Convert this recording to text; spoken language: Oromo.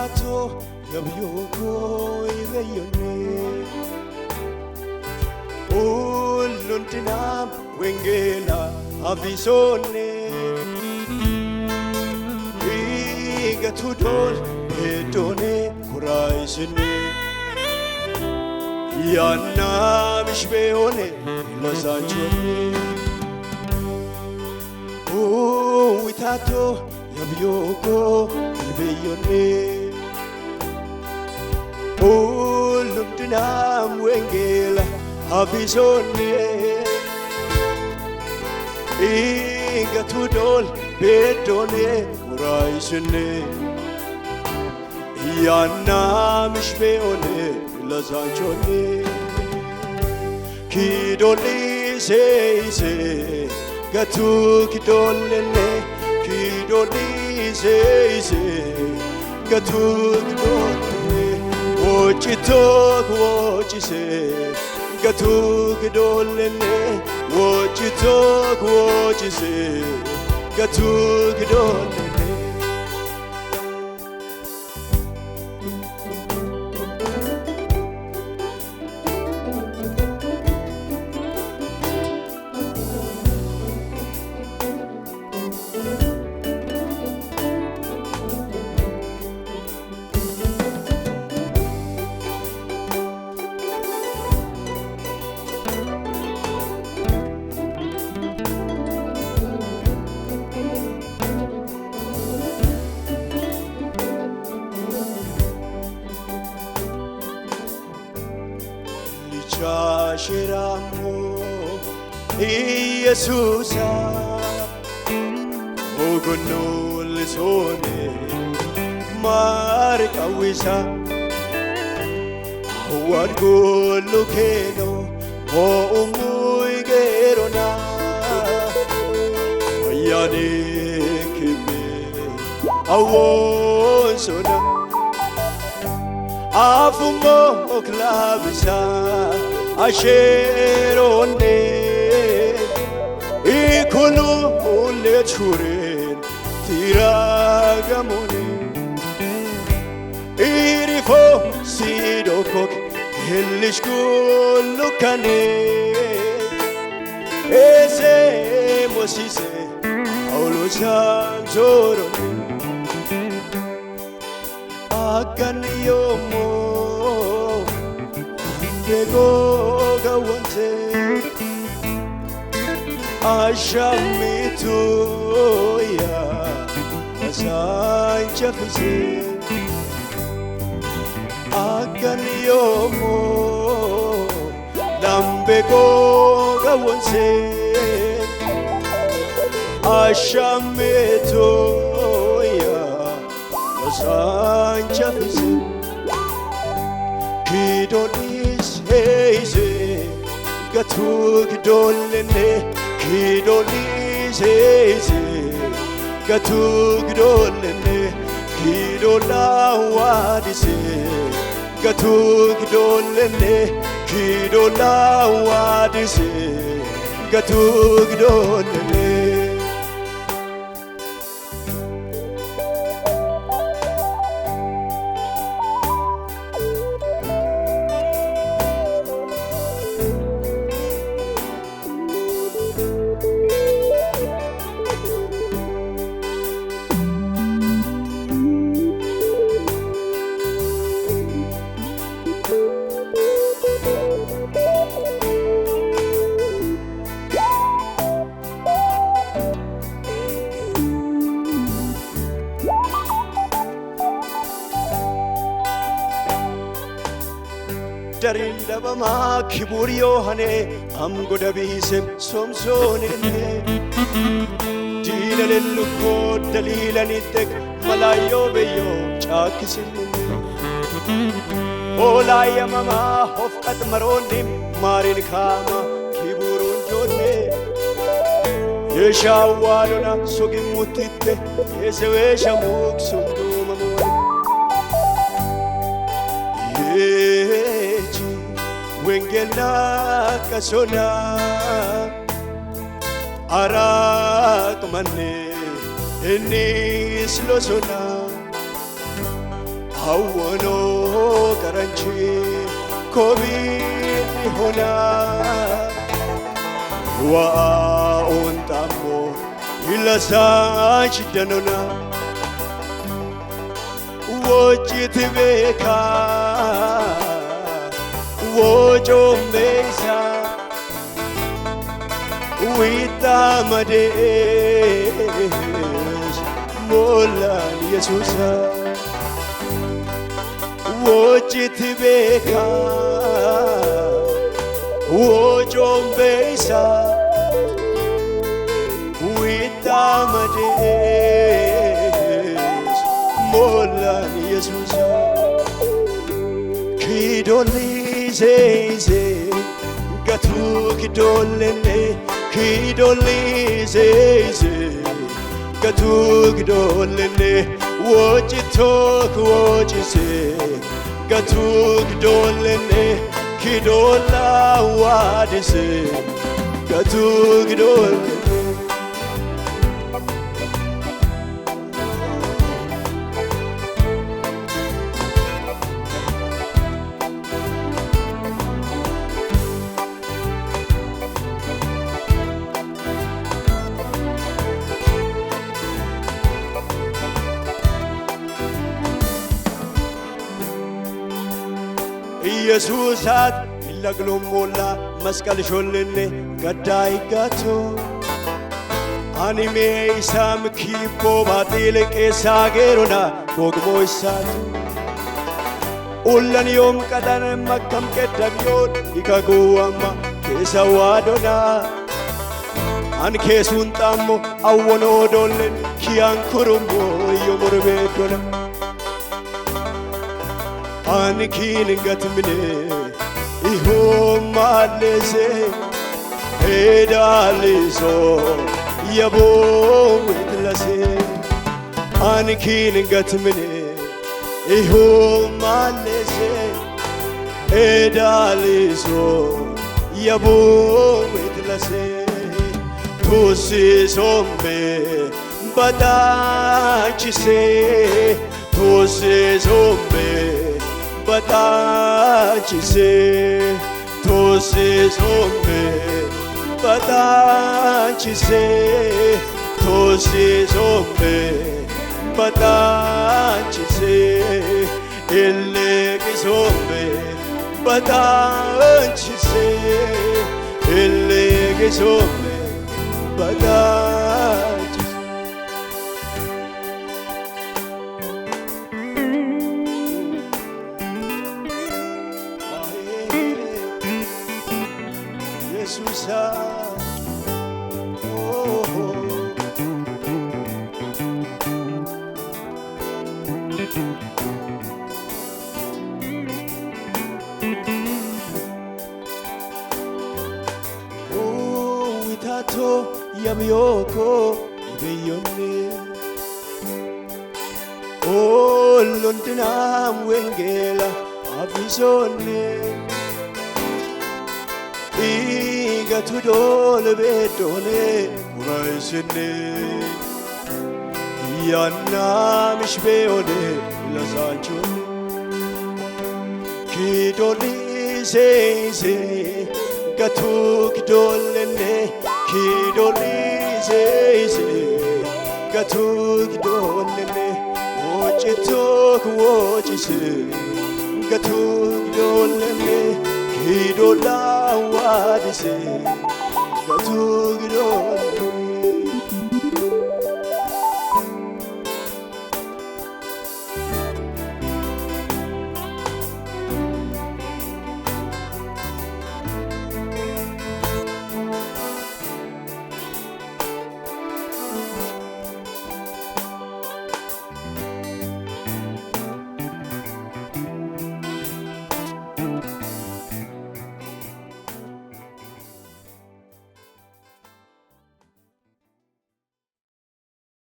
witato yabyoko ibeyone uluntinam wengela avisone igatudol edone kuraisine yana mishbeone lozanchone witato yabyoko ibeyone uluntinam wengela avisone igatudol bedone kuraisine yana mishbeone lozanchone kidoli se gatu kidolene kidoli se gatu kidolene wochise gatu kidolene wochise gatu kidolene Shiramo Yesusa Ogonol sone Marka wisa Wargolo keno O umuy gerona Yane kime Awon sona Afumo oklabisa Asherone ikulu lechuren tiragamone irifo sidokok helishkulukane ese mosise aulosan zorone akan yomo Bego gawante Ashamitu ya Asancha fise Akan yomo Lambego gawante Ashamitu ya Asancha fise Kidoni Eise gatu gdolene kidolise gatu gdolene kidola wadise gatu gdolene kidola wadise gatu gdolene Darinda bama kiburiyo hane amgo dabisem somsone dina lelluko dalila nitek malayo beyo chakisim olaya mama hofqat maronim marin khama kiburun jonne yeshawaluna sogimutitte yesewesha muksunduma Wengena kasona arat mane enis losona አወኖ ቀረንቺ ኮቢን ሆና ዋኦን ጣሞ ይለሳች ደኖና ወጭት ቤካ ወጮሜሳ ዊታ መዴስ ሞላን ኢየሱሳ ወጭት ቤካ ወጮሜሳ ዊታ መዴስ ሞላን ኢየሱሳ ኪዶሊ ዜዜ ገቱ ኪዶልኔ ኪዶሊ ዜዜ ገቱ ኪዶልኔ ወጭቶክ ወጭሴ ገቱ ኪዶልኔ ኪዶላ ዋድሴ ገቱ ኪዶልኔ ኢየሱሳት ይለግሎም ሞላ መስቀል ሾልኔ ገዳይ ጋቶ አኒሜ ኢሳም ኪቦ ባጢል ቄሳ ጌሮና ጎግሞ ኢሳቱ ኡለን ዮም ቀዳን መከም ቀደብዮን ይከጉዋማ ኬሰዋዶና አንኬሱን ጣሞ አወኖ ዶልን ኪያን ኩሩሞ yomurbedona አንኪን ገትምኔ ይሆማለሴ ሄዳልሶ የቦምትለሴ አንኪን ገትምኔ ይሆማለሴ ሄዳልሶ የቦምትለሴ ቱሲ ሶምቤ በታችሴ ቱሲ ሶምቤ በታችሴ ቱሲ ሶምቤ በታችሴ ቱሲ ሶምቤ በታችሴ ኤሌቂ ሶምቤ በታችሴ ኤሌቂ ሶምቤ በታችሴ ኢየሱሳ ዊታቶ ያብዮኮ ይበዮኔ ሎንድናም ወንጌላ አቢሶኔ ኢገቱዶል ቤዶኔ ኩራይስኔ ያናምሽ ቤዮኔ ለዛንቾኔ ኪዶሊ ሴይሴ ገቱ ኪዶልኔ ኪዶሊ ሴይሴ ገቱ ኪዶልኔ ወጭቶክ ወጭሴ ገቱ ኪዶልኔ ኪዶላ ዋድሴ ገቱ ኪዶ